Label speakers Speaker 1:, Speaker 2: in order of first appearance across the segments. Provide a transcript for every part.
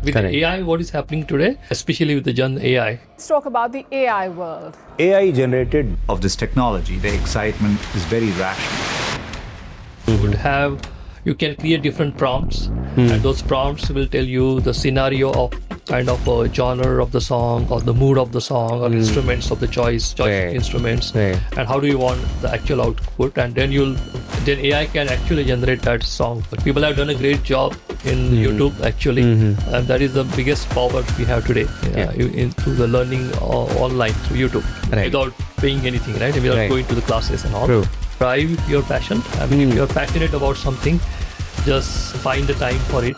Speaker 1: With
Speaker 2: Correct.
Speaker 1: AI, what is happening today, especially with the Gen AI?
Speaker 3: Let's talk about the AI world.
Speaker 4: AI generated of this technology, the excitement is very rational.
Speaker 1: You can create different prompts, and those prompts will tell you the scenario of kind of a genre of the song, or the mood of the song, or instruments of the choice
Speaker 2: Right.
Speaker 1: instruments,
Speaker 2: Right.
Speaker 1: and how do you want the actual output, and then AI can actually generate that song. But people have done a great job in YouTube actually, and that is the biggest power we have today through the learning online through YouTube,
Speaker 2: Right.
Speaker 1: without paying anything, right? Without
Speaker 2: Right.
Speaker 1: going to the classes and all.
Speaker 2: True.
Speaker 1: Drive your passion. I mean, if you're passionate about something, just find the time for it.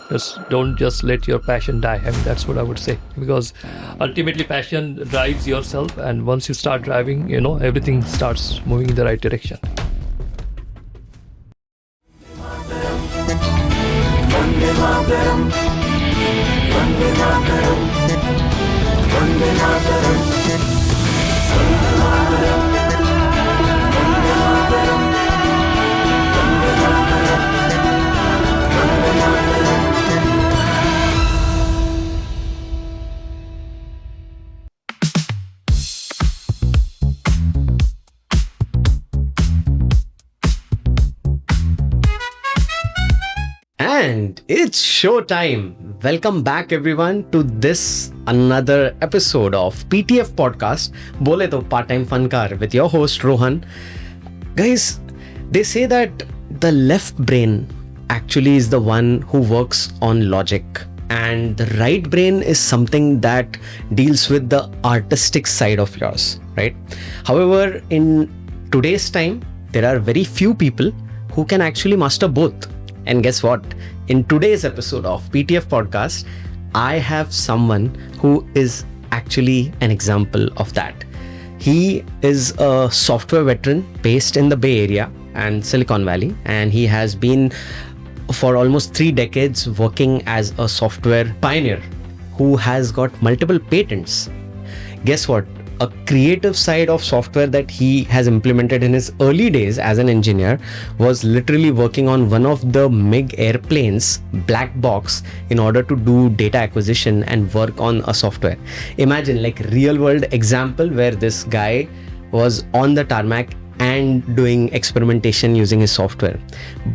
Speaker 1: Don't just let your passion die. I mean, that's what I would say, because ultimately passion drives yourself, and once you start driving, everything starts moving in the right direction.
Speaker 5: Vande Mataram. Vande Mataram. Vande Mataram. Vande Mataram. Vande Mataram. Vande Mataram. Vande Mataram.
Speaker 2: And it's show time. Welcome back everyone to this another episode of PTF podcast, Bole To Part-Time Funkar, with your host Rohan. Guys, they say that the left brain actually is the one who works on logic, and the right brain is something that deals with the artistic side of yours, right? However, in today's time, there are very few people who can actually master both. And guess what? In today's episode of PTF podcast, I have someone who is actually an example of that. He is a software veteran based in the Bay Area and Silicon Valley, and he has been for almost 3 decades working as a software pioneer who has got multiple patents. Guess what? A creative side of software that he has implemented in his early days as an engineer was literally working on one of the MiG airplanes black box in order to do data acquisition and work on a software. Imagine, like, real world example where this guy was on the tarmac and doing experimentation using his software.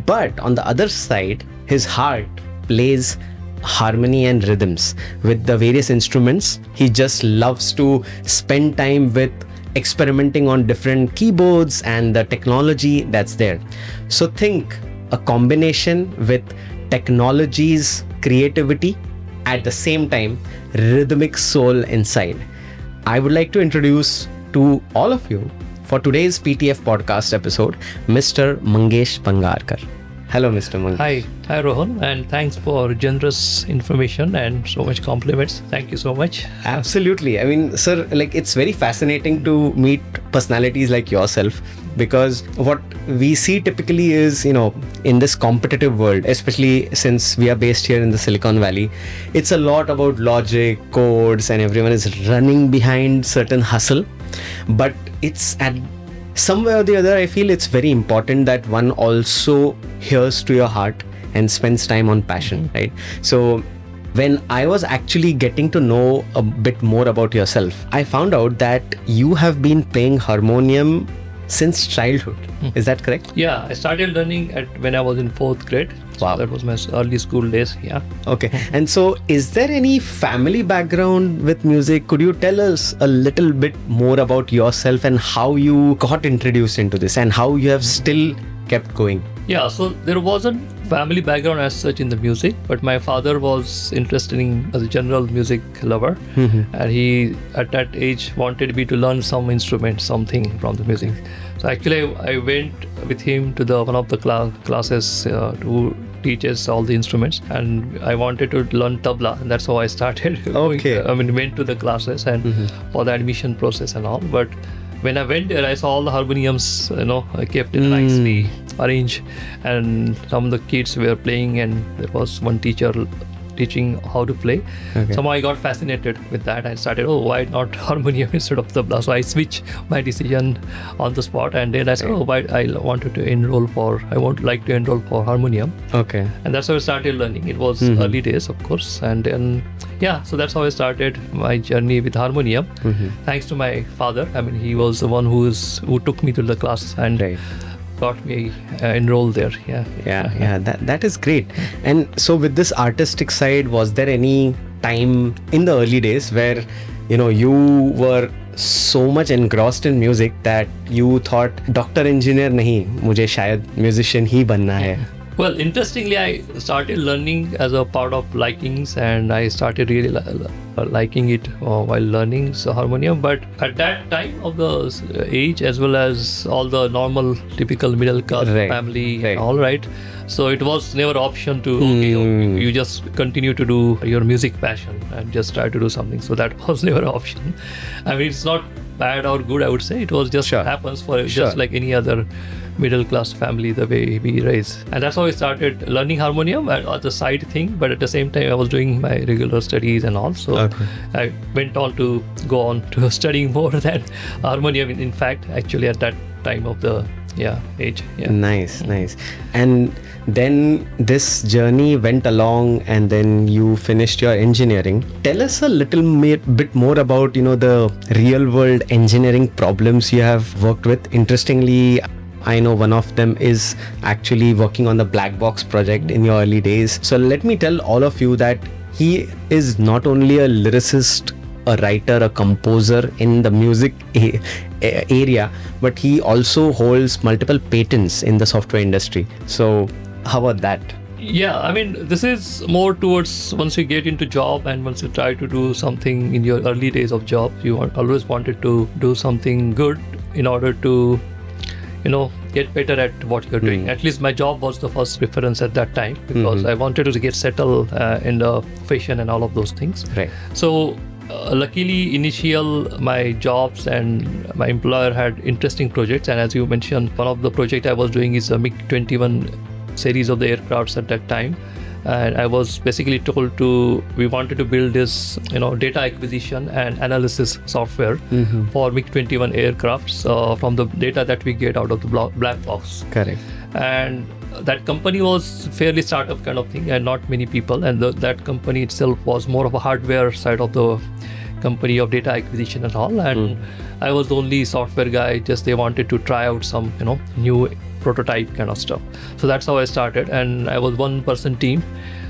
Speaker 2: But on the other side, his heart plays harmony and rhythms with the various instruments. He just loves to spend time with experimenting on different keyboards and the technology that's there. So think a combination with technology's creativity, at the same time rhythmic soul inside. I would like to introduce to all of you for today's PTF podcast episode, Mr. Mangesh Pangarkar. Hello, Mr. Mangesh.
Speaker 1: Hi Rohan, and thanks for generous information and so much compliments. Thank you so much.
Speaker 2: Absolutely. I mean, sir, like, it's very fascinating to meet personalities like yourself, because what we see typically is, in this competitive world, especially since we are based here in the Silicon Valley, it's a lot about logic, codes, and everyone is running behind certain hustle. But it's at somewhere or the other, I feel it's very important that one also hears to your heart and spends time on passion, right? So when I was actually getting to know a bit more about yourself, I found out that you have been playing harmonium since childhood. Is that correct?
Speaker 1: Yeah, I started learning when I was in 4th grade.
Speaker 2: Wow.
Speaker 1: So that was my early school days. Yeah.
Speaker 2: Okay. And so is there any family background with music? Could you tell us a little bit more about yourself and how you got introduced into this and how you have still kept going?
Speaker 1: Yeah, so there wasn't family background as such in the music, but my father was interested in as a general music lover, and he at that age wanted me to learn some instrument, something from the music. So actually I went with him to one of the classes who teaches all the instruments, and I wanted to learn tabla, and that's how I started.
Speaker 2: Okay.
Speaker 1: Went to the classes and for the admission process and all. But when I went there, I saw all the harmoniums, kept in nicely arranged, and some of the kids were playing, and there was one teacher teaching how to play.
Speaker 2: Okay.
Speaker 1: Somehow I got fascinated with that. I started, why not harmonium instead of tabla? So I switched my decision on the spot, and then I said, why I wanted to enroll for harmonium.
Speaker 2: Okay.
Speaker 1: And that's how I started learning. It was early days, of course. And then, so that's how I started my journey with harmonium. Thanks to my father. I mean, he was the one who took me to the class and got me enrolled there.
Speaker 2: That is great. And so with this artistic side, was there any time in the early days where you were so much engrossed in music that you thought doctor engineer nahi, mujhe shayad musician hi banna hai?
Speaker 1: Well, interestingly, I started learning as a part of likings, and I started really liking it while learning harmonium. But at that time of the age, as well as all the normal, typical middle class family, all right. So it was never option to you just continue to do your music passion and just try to do something. So that was never an option. I mean, it's not bad or good, I would say. It was just happens for just like any other middle class family, the way we raise. And that's how I started learning harmonium as a side thing, but at the same time I was doing my regular studies and all. So I went on to go on to studying more than harmonium, in fact, actually at that time of the age.
Speaker 2: Nice. And then this journey went along, and then you finished your engineering. Tell us a little bit more about the real world engineering problems you have worked with. Interestingly, I know one of them is actually working on the Black Box project in your early days. So let me tell all of you that he is not only a lyricist, a writer, a composer in the music area, but he also holds multiple patents in the software industry. So how about that?
Speaker 1: Yeah, I mean, this is more towards once you get into job and once you try to do something in your early days of job, you always wanted to do something good in order to get better at what you're doing. At least my job was the first preference at that time, because I wanted to get settled in the fashion and all of those things.
Speaker 2: Right.
Speaker 1: So luckily, my jobs and my employer had interesting projects. And as you mentioned, one of the project I was doing is a MiG-21 series of the aircrafts at that time. And I was basically told we wanted to build this, data acquisition and analysis software for MiG-21 aircrafts from the data that we get out of the black box.
Speaker 2: Correct.
Speaker 1: And that company was fairly startup kind of thing, and not many people. And that company itself was more of a hardware side of the company of data acquisition and all. And I was the only software guy. Just they wanted to try out some, new prototype kind of stuff. So that's how I started, and I was one-person team.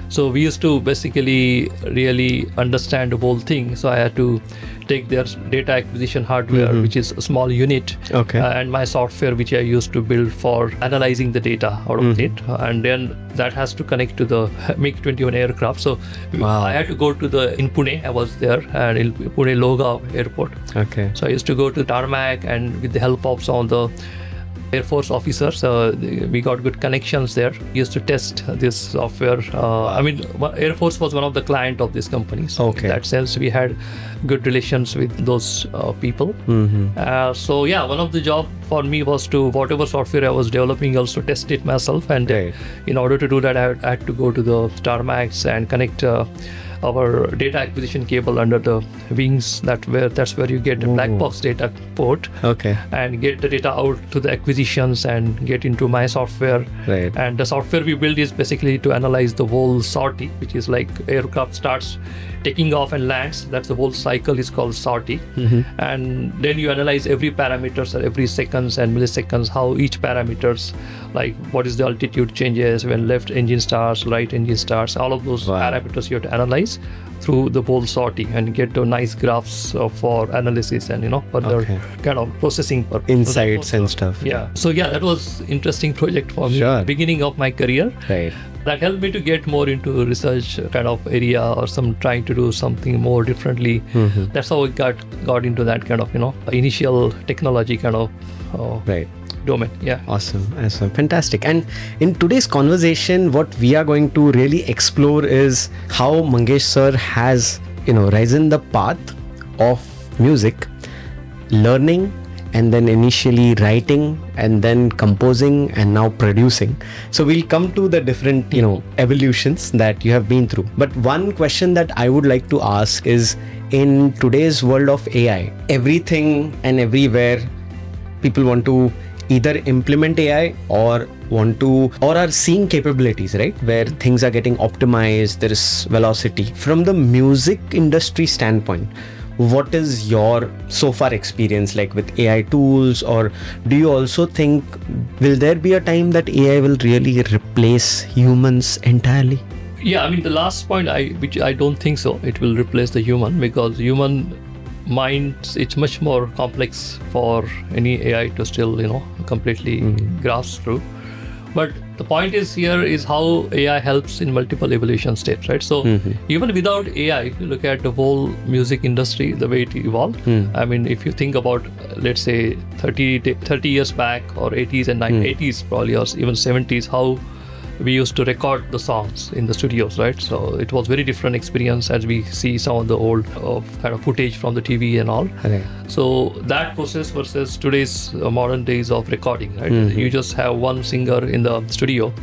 Speaker 1: So we used to basically really understand the whole thing. So I had to take their data acquisition hardware, which is a small unit, and my software, which I used to build for analyzing the data out of it. And then that has to connect to the MiG-21 aircraft. So I had to go to in Pune, I was there, and in Pune Loga airport.
Speaker 2: Okay.
Speaker 1: So I used to go to tarmac, and with the help of some of the Air Force officers, we got good connections there. We used to test this software. Air Force was one of the client of this company. So in that sense, we had good relations with those people. One of the job for me was to, whatever software I was developing, also test it myself. And in order to do that, I had to go to the tarmacs and connect our data acquisition cable under the wings. That's where you get the black box data port, and get the data out to the acquisitions and get into my software. And the software we build is basically to analyze the whole sortie, which is like aircraft starts taking off and lands. That's the whole cycle is called sortie. And then you analyze every parameters, every seconds and milliseconds, how each parameters, like what is the altitude changes when left engine starts, right engine starts, all of those parameters you have to analyze through the whole sortie and get the nice graphs for analysis and further kind of processing
Speaker 2: insights and stuff.
Speaker 1: So that was interesting project for me. Beginning of my career. That helped me to get more into research kind of area, or trying to do something more differently. That's how I got into that kind of initial technology kind of domain.
Speaker 2: Awesome, fantastic. And in today's conversation, what we are going to really explore is how Mangesh sir has risen the path of music, learning and then initially writing and then composing and now producing. So we'll come to the different, evolutions that you have been through. But one question that I would like to ask is, in today's world of AI, everything and everywhere, people want to either implement AI or are seeing capabilities, right? Where things are getting optimized, there is velocity. From the music industry standpoint, what is your so far experience like with AI tools? Or do you also think, will there be a time that AI will really replace humans entirely?
Speaker 1: Yeah, I mean, the last point, which I don't think so, it will replace the human, because human mind, it's much more complex for any AI to still, completely grasp through. But the point here is how AI helps in multiple evolution steps, right? So even without AI, if you look at the whole music industry, the way it evolved, I mean, if you think about, let's say, 30 years back, or 80s and 80s probably, or even 70s, how we used to record the songs in the studios, right? So it was very different experience as we see some of the old kind of footage from the TV and all.
Speaker 2: Right.
Speaker 1: So that process versus today's modern days of recording, right? You just have one singer in the studio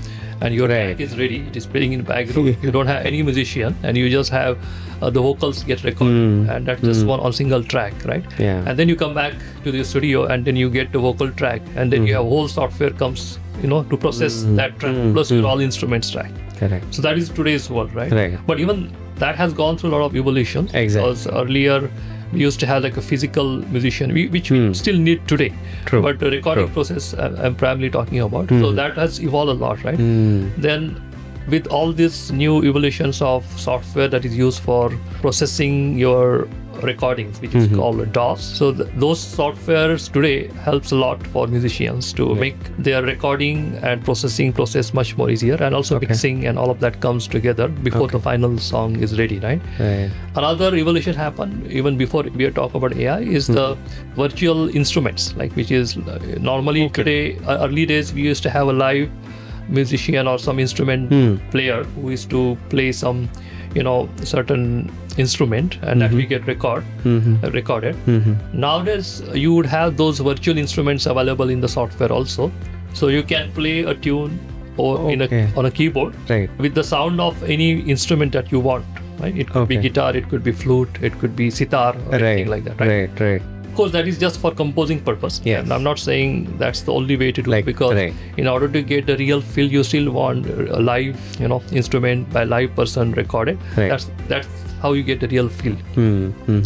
Speaker 1: and your track is ready, it is playing in the background. You don't have any musician, and you just have the vocals get recorded, and that's just one on single track, right?
Speaker 2: Yeah.
Speaker 1: And then you come back to the studio, and then you get the vocal track, and then you have whole software comes, to process that track, plus your all instruments track.
Speaker 2: Correct.
Speaker 1: So that is today's world, right?
Speaker 2: Right.
Speaker 1: But even that has gone through a lot of evolution.
Speaker 2: Exactly.
Speaker 1: Because earlier we used to have like a physical musician, which we still need today.
Speaker 2: True.
Speaker 1: But the recording process I'm primarily talking about. So that has evolved a lot, right? Then with all these new evolutions of software that is used for processing your recordings, which is called DAWs. So those softwares today helps a lot for musicians to make their recording and processing process much more easier, and also mixing and all of that comes together before the final song is ready, right? Another evolution happened even before we talk about AI is the virtual instruments, like which is normally today, early days we used to have a live musician or some instrument player who used to play some certain instrument, and that we get recorded. Nowadays you would have those virtual instruments available in the software also, so you can play a tune or on a keyboard with the sound of any instrument that you want, right? It could be guitar, it could be flute, it could be sitar, or anything like that, right? Of course, that is just for composing purpose.
Speaker 2: Yes.
Speaker 1: And I'm not saying that's the only way to do it, because in order to get the real feel, you still want a live, instrument by live person recorded. That's how you get the real feel.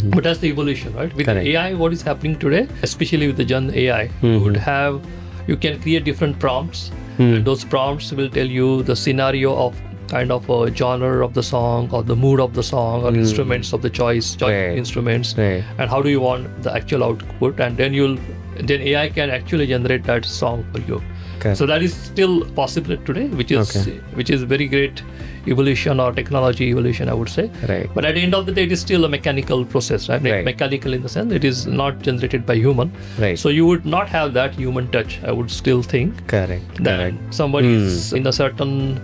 Speaker 1: But that's the evolution, right? With AI, what is happening today, especially with the Gen AI, you can create different prompts, and those prompts will tell you the scenario of kind of a genre of the song, or the mood of the song, or instruments of the choice instruments, and how do you want the actual output, and then AI can actually generate that song for you. So that is still possible today, which is very great evolution or technology evolution, I would say. But at the end of the day, it is still a mechanical process, right? Mechanical in the sense it is not generated by human. So you would not have that human touch, I would still think. That somebody is in a certain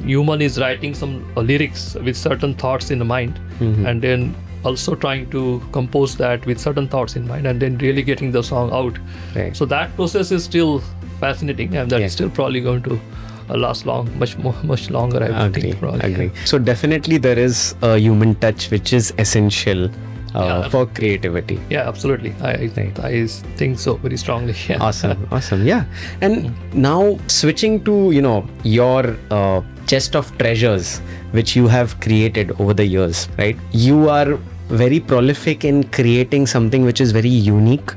Speaker 1: human is writing some lyrics with certain thoughts in the mind, and then also trying to compose that with certain thoughts in mind, and then really getting the song out. So that process is still fascinating, and that is still probably going to last much longer, I would think.
Speaker 2: Agree. So definitely there is a human touch which is essential for creativity.
Speaker 1: Yeah, absolutely. I think so very strongly.
Speaker 2: Awesome. Yeah. And now switching to your chest of treasures which you have created over the years, right? You are very prolific in creating something which is very unique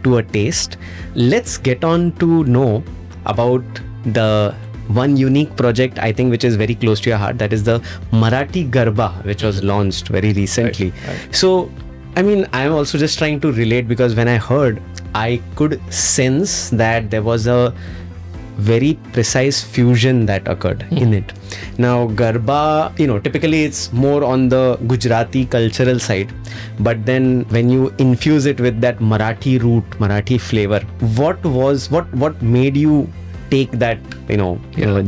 Speaker 2: to a taste. Let's get on to know about the one unique project, I think, which is very close to your heart, that is the Marathi Garba, which was launched very recently. So, I mean, I'm also just trying to relate, because when I heard, I could sense that there was a very precise fusion that occurred in it. Now, Garba, typically it's more on the Gujarati cultural side, but then when you infuse it with that Marathi root, Marathi flavor, what made you take that,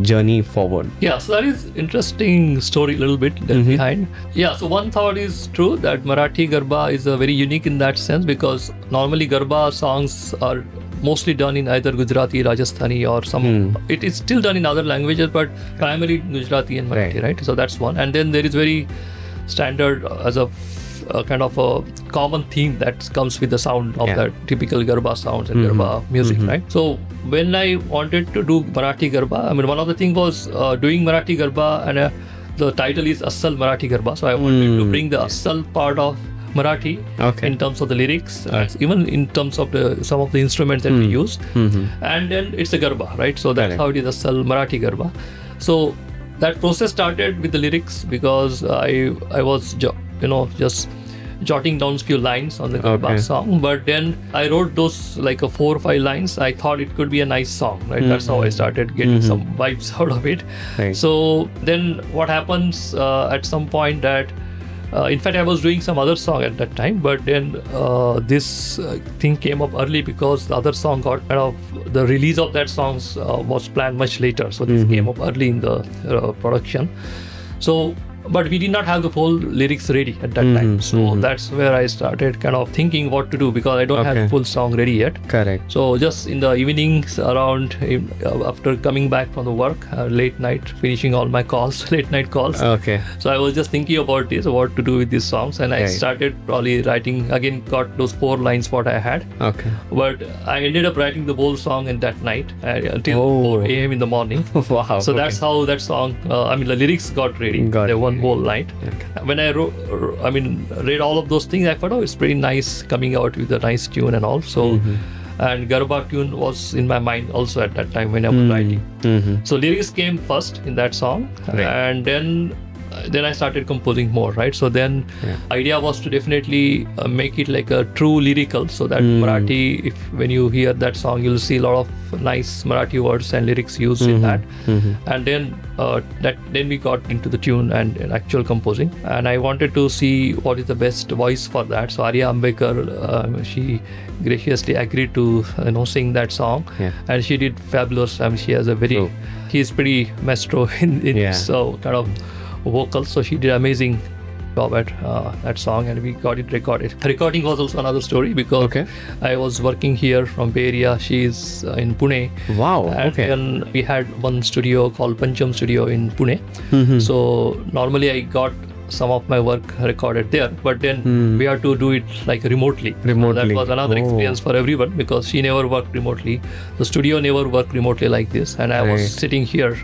Speaker 2: journey forward?
Speaker 1: Yeah, so that is interesting story a little bit behind. Yeah, so one thought is true that Marathi Garba is very unique in that sense, because normally Garba songs are mostly done in either Gujarati, Rajasthani, or some. It is still done in other languages, but primarily Gujarati and Marathi, right? So that's one. And then there is very standard as a kind of a common theme that comes with the sound of that typical Garba sounds and Garba music, right? So when I wanted to do Marathi Garba, I mean, one of the things was doing Marathi Garba, and the title is Assal Marathi Garba. So I wanted to bring the Assal part of Marathi in terms of the lyrics, even in terms of some of the instruments that we use, and then it's a Garba, right? So that's how it is, Assal Marathi Garba. So that process started with the lyrics, because I was just jotting down few lines on the Garba song, but then I wrote those like 4 or 5 lines. I thought it could be a nice song, right? That's how I started getting some vibes out of it. So then what happens at some point that in fact I was doing some other song at that time, but then this thing came up early, because the other song got the release of that song was planned much later, so this came up early in the production. So but we did not have the full lyrics ready at that time. So that's where I started kind of thinking what to do, because I don't have the full song ready yet.
Speaker 2: Correct.
Speaker 1: So just in the evenings around, after coming back from the work, late night, finishing all my calls, late night calls.
Speaker 2: Okay.
Speaker 1: So I was just thinking about this, what to do with these songs, and I started probably writing, again got those 4 lines what I had. Okay. But I ended up writing the whole song in that night until 4 a.m. in the morning.
Speaker 2: Wow.
Speaker 1: So that's how that song, the lyrics got ready. They one whole line. When I read all of those things, I thought, it's pretty nice, coming out with a nice tune and all. So and Garba tune was in my mind also at that time when I was writing. So lyrics came first in that song, and then I started composing more, right? So then idea was to definitely make it like a true lyrical, so that Marathi, when you hear that song, you'll see a lot of nice Marathi words and lyrics used in that. And then then we got into the tune and actual composing, and I wanted to see what is the best voice for that. So Arya Ambekar, she graciously agreed to sing that song, and she did fabulous. She has a very, he's pretty maestro in so kind of vocals, so she did amazing job at that song, and we got it recorded. Recording was also another story, because I was working here from Bay Area, she's in Pune.
Speaker 2: Wow.
Speaker 1: And then we had one studio called Pancham Studio in Pune. So normally I got some of my work recorded there, but then we had to do it like remotely. So that was another experience for everyone, because she never worked remotely. The studio never worked remotely like this, and I was sitting here.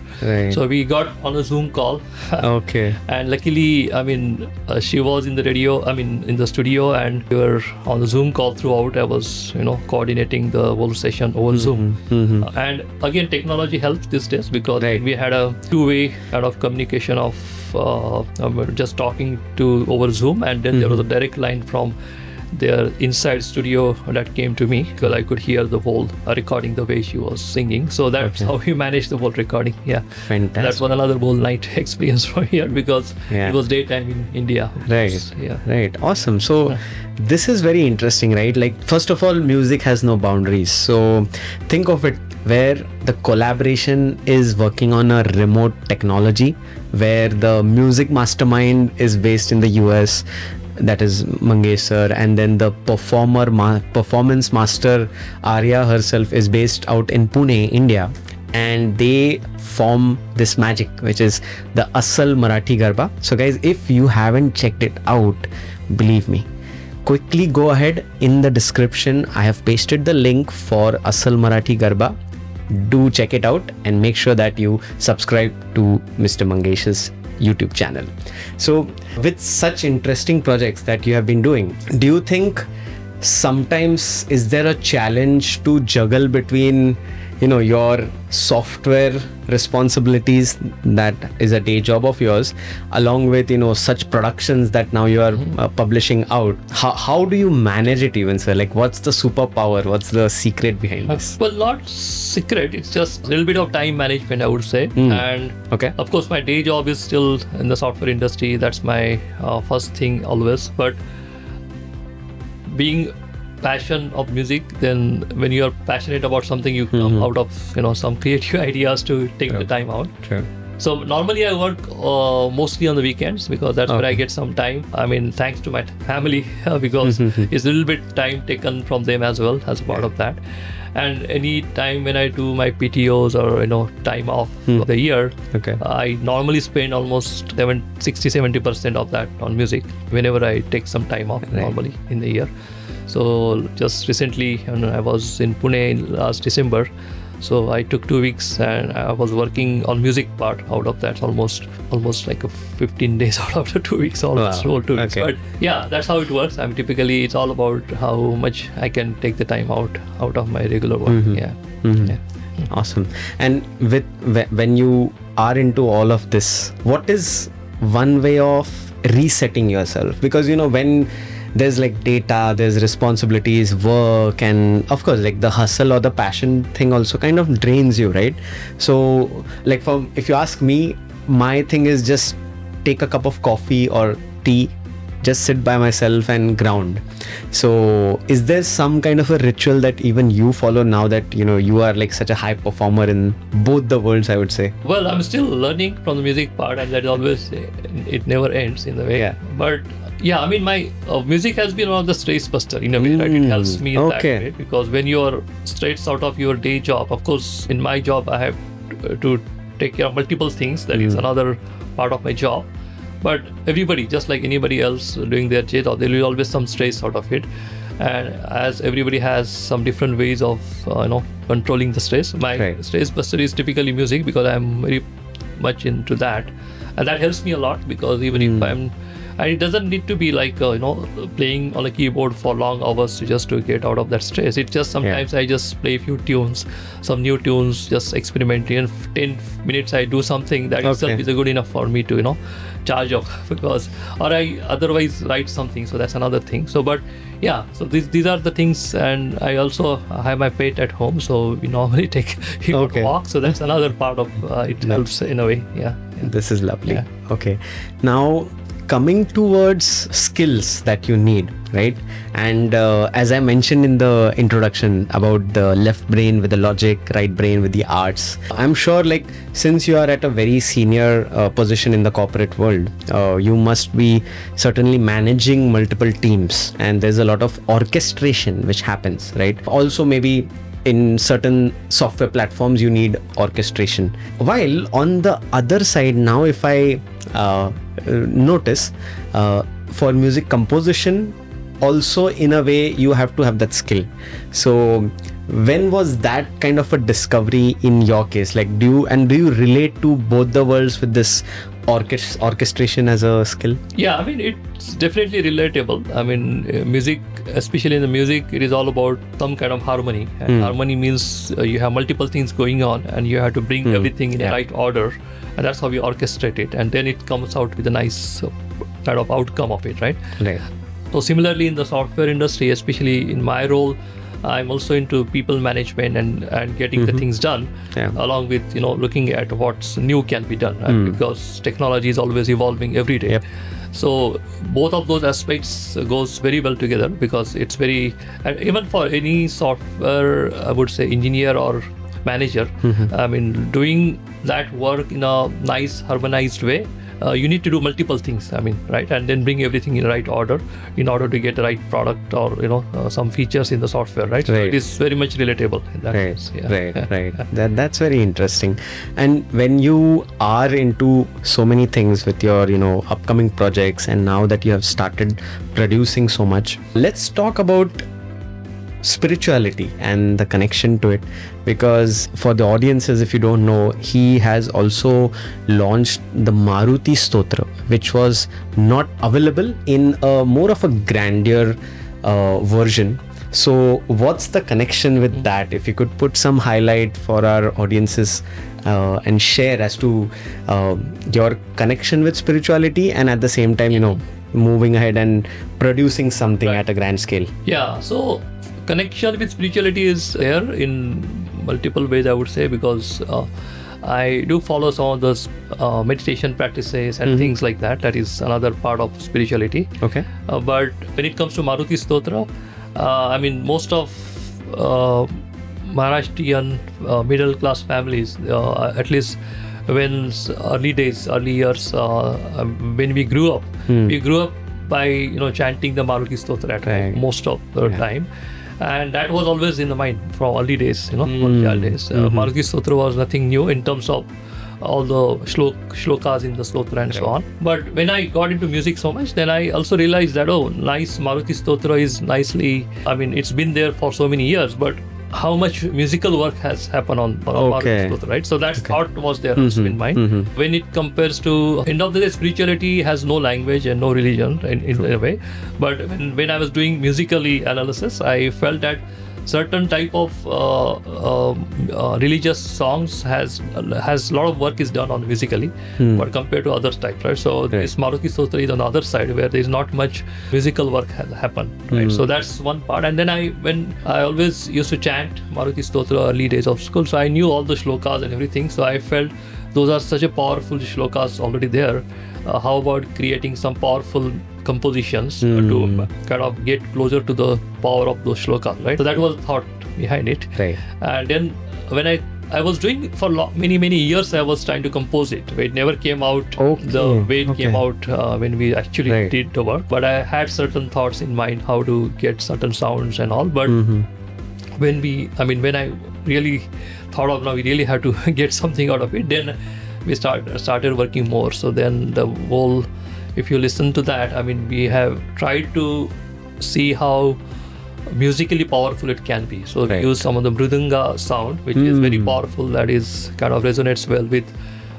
Speaker 1: So we got on a Zoom call. And luckily, she was in the in the studio, and we were on the Zoom call throughout. I was, coordinating the whole session over Zoom. And again, technology helps these days, because we had a 2-way kind of communication of just talking to over Zoom, and then there was a direct line from their inside studio that came to me, because I could hear the whole recording the way she was singing. So that's how we managed the whole recording.
Speaker 2: Fantastic.
Speaker 1: That was another whole night experience from here, because it was daytime in India.
Speaker 2: Right. Awesome. So this is very interesting, right? Like, first of all, music has no boundaries. So think of it where the collaboration is working on a remote technology, where the music mastermind is based in the US, that is Mangesh sir, and then the performance master Arya herself is based out in Pune, India, and they form this magic, which is the Assal Marathi Garba. So guys, if you haven't checked it out, believe me, quickly go ahead. In the description I have pasted the link for Assal Marathi Garba. Do check it out, and make sure that you subscribe to Mr. Mangesh's YouTube channel. So with such interesting projects that you have been doing, do you think sometimes is there a challenge to juggle between your software responsibilities, that is a day job of yours, along with such productions that now you are publishing out? How do you manage it even, sir? Like, what's the superpower? What's the secret behind this?
Speaker 1: Well, not secret, it's just a little bit of time management, I would say. And of course my day job is still in the software industry. That's my first thing always. But being passion of music, then when you are passionate about something, you come out of some creative ideas to take the time out.
Speaker 2: Sure.
Speaker 1: So normally I work mostly on the weekends because that's where I get some time. I mean, thanks to my family because it's a little bit time taken from them as well as a part of that. And any time when I do my PTOs or time off of the year, I normally spend almost 60-70% of that on music whenever I take some time off normally in the year. So just recently, I was in Pune last December. So I took 2 weeks and I was working on music part out of that, almost like 15 days out of the 2 weeks, almost whole 2 weeks. But yeah, that's how it works. I'm typically, it's all about how much I can take the time out of my regular work. Yeah.
Speaker 2: Awesome. And when you are into all of this, what is one way of resetting yourself? Because when there's like data, there's responsibilities, work, and of course like the hustle or the passion thing also kind of drains you, right? So like if you ask me, my thing is just take a cup of coffee or tea, just sit by myself and ground. So is there some kind of a ritual that even you follow now that you are like such a high performer in both the worlds, I would say?
Speaker 1: Well, I'm still learning from the music part, and that is always, it never ends in the way. But yeah, I mean, my music has been one of the stress buster in a way, right? It helps me in that way, because when you're stressed out of your day job, of course, in my job, I have to take care of multiple things. That is another part of my job. But everybody, just like anybody else doing their job, there will be always some stress out of it. And as everybody has some different ways of, controlling the stress, my stress buster is typically music, because I'm very much into that. And that helps me a lot, because even if and it doesn't need to be like, playing on a keyboard for long hours just to get out of that stress. It just sometimes I just play a few tunes, some new tunes, just experimenting. In 10 minutes I do something that itself is good enough for me to, charge up, because, or I otherwise write something. So that's another thing. So, but yeah, so these are the things. And I also have my pet at home. So we normally take him on a walk. So that's another part of it helps in a way. Yeah.
Speaker 2: This is lovely. Yeah. Okay. Now, coming towards skills that you need, right? And as I mentioned in the introduction about the left brain with the logic, right brain with the arts, I'm sure like since you are at a very senior position in the corporate world, you must be certainly managing multiple teams, and there's a lot of orchestration which happens, right? Also maybe in certain software platforms you need orchestration. While on the other side now, if I notice for music composition also in a way you have to have that skill. So when was that kind of a discovery in your case? Like do you relate to both the worlds with this orchestration as a skill?
Speaker 1: Yeah, I mean, it's definitely relatable. I mean, music, especially in the music, it is all about some kind of harmony. And harmony means you have multiple things going on and you have to bring everything in the right order. And that's how we orchestrate it. And then it comes out with a nice kind of outcome of it, right?
Speaker 2: Right.
Speaker 1: So similarly in the software industry, especially in my role, I'm also into people management and getting the things done, along with looking at what's new can be done, right? Because technology is always evolving every day. So both of those aspects goes very well together, because it's very, and even for any software, I would say engineer or manager, I mean, doing that work in a nice harmonized way, you need to do multiple things, I mean, right? And then bring everything in the right order in order to get the right product or, some features in the software, right? So it is very much relatable in that sense. Yeah.
Speaker 2: Right. That's very interesting. And when you are into so many things with your, upcoming projects, and now that you have started producing so much, let's talk about spirituality and the connection to it, because for the audiences, if you don't know, he has also launched the Maruti Stotra, which was not available in a more of a grandeur version. So what's the connection with that? If you could put some highlight for our audiences and share as to your connection with spirituality, and at the same time, moving ahead and producing something at a grand scale.
Speaker 1: Yeah, so connection with spirituality is there in multiple ways, I would say, because I do follow some of those meditation practices and things like that. That is another part of spirituality.
Speaker 2: Okay.
Speaker 1: But when it comes to Maruti Stotra, I mean, most of Maharashtrian middle class families, at least when early years, when we grew up, we grew up by chanting the Maruti Stotra at home most of the time. And that was always in the mind from early days, from child days. Maruti Stotra was nothing new in terms of all the shlokas in the Stotra and so on. But when I got into music so much, then I also realized that, nice, Maruti Stotra is nicely, I mean, it's been there for so many years, but how much musical work has happened on Maruti Stotra, right? So that thought was there also in mind. When it compares to, end of the day, spirituality has no language and no religion in a way. But when I was doing musically analysis, I felt that certain type of religious songs has a lot of work is done on musically, but compared to other types, right? So this Maruti Stotra is on the other side where there is not much musical work has happened, right? So that's one part. And then when I always used to chant Maruti Stotra early days of school, so I knew all the shlokas and everything. So I felt those are such a powerful shlokas already there. How about creating some powerful compositions to kind of get closer to the power of those shlokas, right? So that was the thought behind it.
Speaker 2: Right.
Speaker 1: And then when I was doing for many years, I was trying to compose it. It never came out the way it came out when we actually did the work. But I had certain thoughts in mind how to get certain sounds and all. But when I really thought of, now we really have to get something out of it, then we started working more. So then the whole, if you listen to that, I mean, we have tried to see how musically powerful it can be. So we use some of the mridanga sound, which is very powerful. That is kind of resonates well with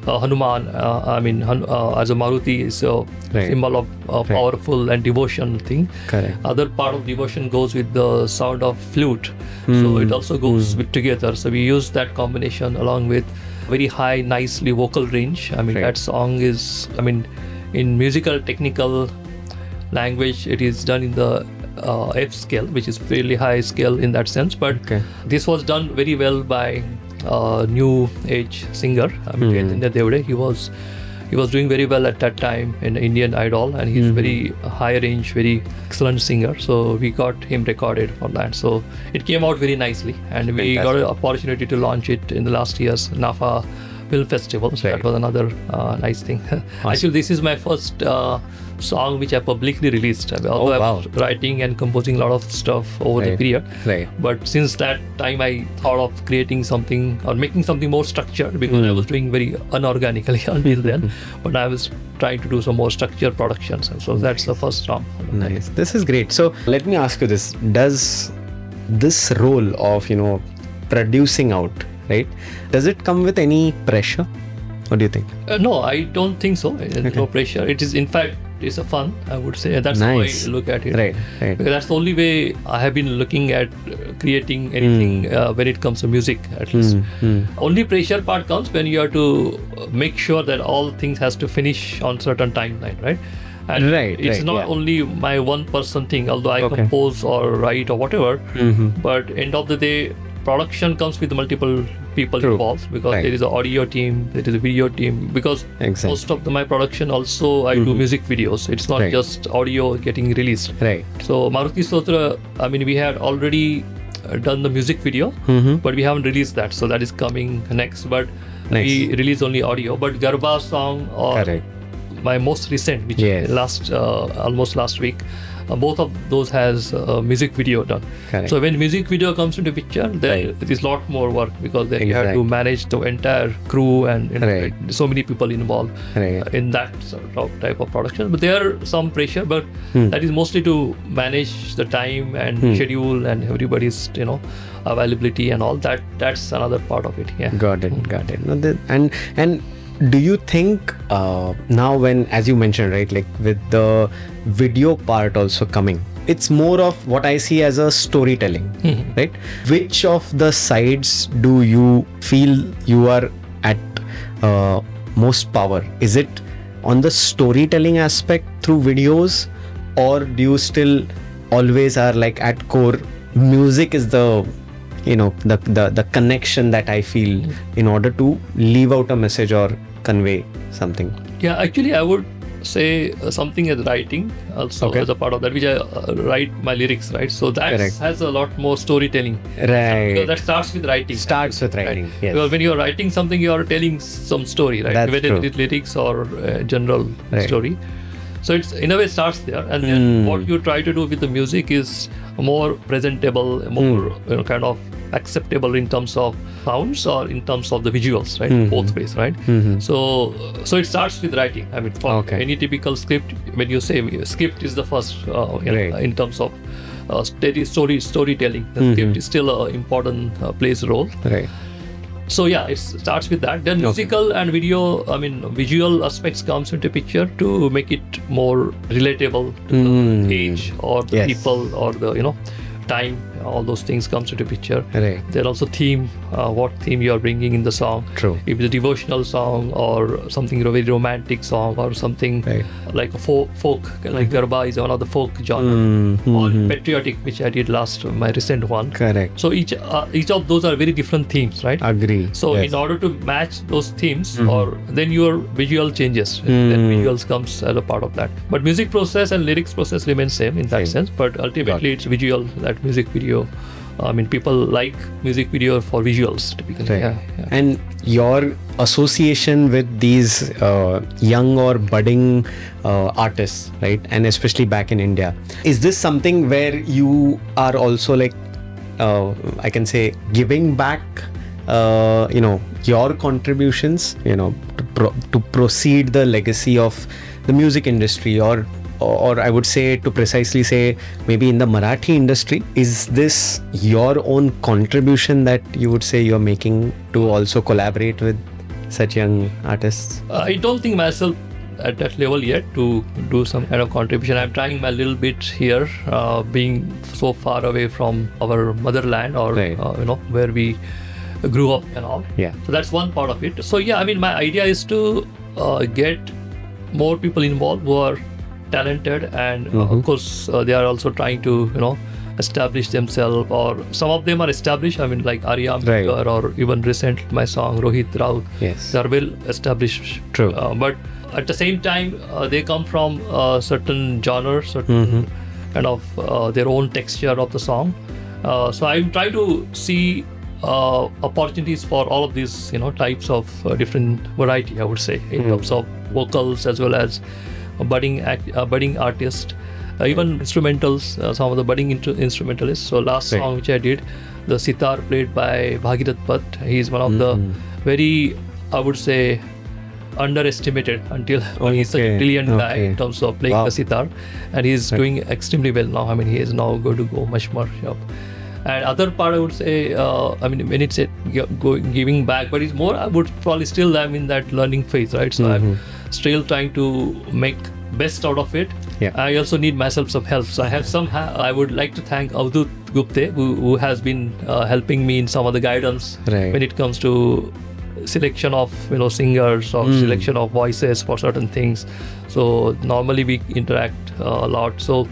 Speaker 1: Hanuman. As a Maruti is a symbol of powerful and devotion thing.
Speaker 2: Correct.
Speaker 1: Other part of devotion goes with the sound of flute. So it also goes with together. So we use that combination along with very high, nicely vocal range. I mean, that song is, in musical technical language, it is done in the F scale, which is fairly high scale in that sense. But this was done very well by new age singer, Chaitanya Devde. He was doing very well at that time in Indian Idol, and he's very high range, very excellent singer. So we got him recorded for that. So it came out very nicely, and we got an opportunity to launch it in the last year's NAFA Film Festival. So that was another nice thing. Actually, this is my first song which I publicly released. Although I was writing and composing a lot of stuff over the period. But since that time, I thought of creating something or making something more structured, because I was doing very unorganically until then. But I was trying to do some more structured productions. And so that's the first song.
Speaker 2: Nice. This is great. So let me ask you this. Does this role of, producing out, right? Does it come with any pressure? What do you think?
Speaker 1: No, I don't think so. No pressure. It is, in fact, it's a fun, I would say. That's how I look at it.
Speaker 2: Right.
Speaker 1: Because that's the only way I have been looking at creating anything when it comes to music, at least. Only pressure part comes when you have to make sure that all things has to finish on certain timeline, right? And it's not only my one person thing, although I compose or write or whatever, but end of the day, production comes with multiple people involved, because there is an audio team, there is a video team, because most of my production also I do music videos. It's not just audio getting released. So Maruti Stotra, we had already done the music video, but we haven't released that. So that is coming next. But we release only audio. But Garba song or my most recent, which almost last week, both of those has a music video done. So when music video comes into picture, then it is a lot more work, because then you have to manage the entire crew and so many people involved in that sort of type of production. But there are some pressure, but that is mostly to manage the time and schedule and everybody's availability and all that. That's another part of it.
Speaker 2: Got it. No, and do you think now, when, as you mentioned, right, like with the video part also coming, it's more of what I see as a storytelling, right? Which of the sides do you feel you are at most power? Is it on the storytelling aspect through videos, or do you still always are like at core music is the the connection that I feel in order to leave out a message or convey something?
Speaker 1: Yeah, actually I would say something as writing also as a part of that, which I write my lyrics, right? So that has a lot more storytelling.
Speaker 2: Right.
Speaker 1: Because that starts with writing.
Speaker 2: Starts with writing,
Speaker 1: right?
Speaker 2: yes.
Speaker 1: Because when you're writing something, you are telling some story, right?
Speaker 2: That's
Speaker 1: Whether
Speaker 2: true.
Speaker 1: it is lyrics or general story. So it's in a way starts there, and then what you try to do with the music is more presentable, more kind of acceptable in terms of sounds or in terms of the visuals, right? Both ways, right? So it starts with writing. I mean, for any typical script, when you say script is the first, in terms of storytelling, the script is still an important plays a role.
Speaker 2: Right.
Speaker 1: So yeah, it starts with that. Then musical and video, I mean, visual aspects comes into picture to make it more relatable to the age or the people or the time. All those things comes into picture.
Speaker 2: Right.
Speaker 1: Then also theme, what theme you are bringing in the song.
Speaker 2: True.
Speaker 1: If it's a devotional song or something very romantic song or something like a folk like Garba is one of the folk genre, or patriotic, which I did my recent one.
Speaker 2: Correct.
Speaker 1: So each of those are very different themes, right?
Speaker 2: Agree.
Speaker 1: So in order to match those themes, or then your visual changes, then visuals comes as a part of that. But music process and lyrics process remain same in that sense. But ultimately, it's visual, that music video. I mean, people like music video for visuals typically.
Speaker 2: Right.
Speaker 1: Yeah.
Speaker 2: And your association with these young or budding artists, right? And especially back in India, is this something where you are also like, I can say, giving back, your contributions, to proceed the legacy of the music industry, or I would say, to precisely say, maybe in the Marathi industry? Is this your own contribution that you would say you're making to also collaborate with such young artists?
Speaker 1: I don't think myself at that level yet to do some kind of contribution. I'm trying my little bit here, being so far away from our motherland or where we grew up and all.
Speaker 2: Yeah.
Speaker 1: So that's one part of it. So yeah, I mean, my idea is to get more people involved who are talented, and of course they are also trying to establish themselves, or some of them are established. I mean, like Arya Mankar, or even recent my song Rohit Raut.
Speaker 2: Yes,
Speaker 1: they are well established.
Speaker 2: True.
Speaker 1: But at the same time, they come from certain genre, certain kind of their own texture of the song. So I'm trying to see opportunities for all of these types of different variety, I would say, in terms of vocals as well as budding artist, even instrumentals, some of the budding instrumentalists. So last song which I did, the sitar played by Bhagirath Bhatt. He is one of the very, I would say, underestimated until he's such a brilliant guy in terms of playing the sitar, and he's doing extremely well now. I mean, he is now going to go much more up. And other part, I would say, I mean, when it's giving back, but it's more, I would probably still, I'm in that learning phase, right? So I'm still trying to make best out of it.
Speaker 2: Yeah.
Speaker 1: I also need myself some help. So I have I would like to thank Avdut Gupte, who has been helping me in some of the guidance when it comes to selection of singers or selection of voices for certain things. So normally we interact a lot. So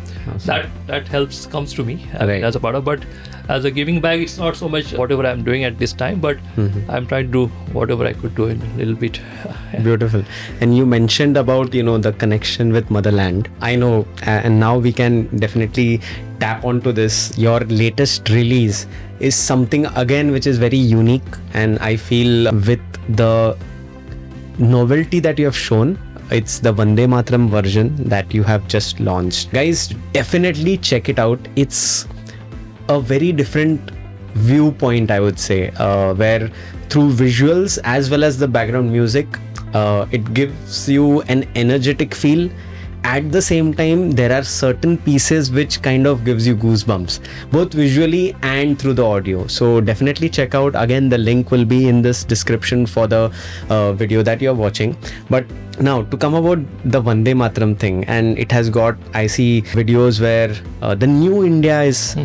Speaker 1: that comes to me as a part of. But as a giving back, it's not so much whatever I'm doing at this time, but I'm trying to do whatever I could do in a little bit.
Speaker 2: Beautiful. And you mentioned about the connection with motherland. I know, and now we can definitely tap onto this. Your latest release is something again which is very unique, and I feel with the novelty that you have shown, it's the Vande Mataram version that you have just launched. Guys, definitely check it out. It's a very different viewpoint, I would say, where through visuals as well as the background music, it gives you an energetic feel. At the same time, there are certain pieces which kind of gives you goosebumps, both visually and through the audio. So definitely check out. Again, the link will be in this description for the video that you're watching. But now to come about the Vande Mataram thing, and it has got, I see videos where the new India is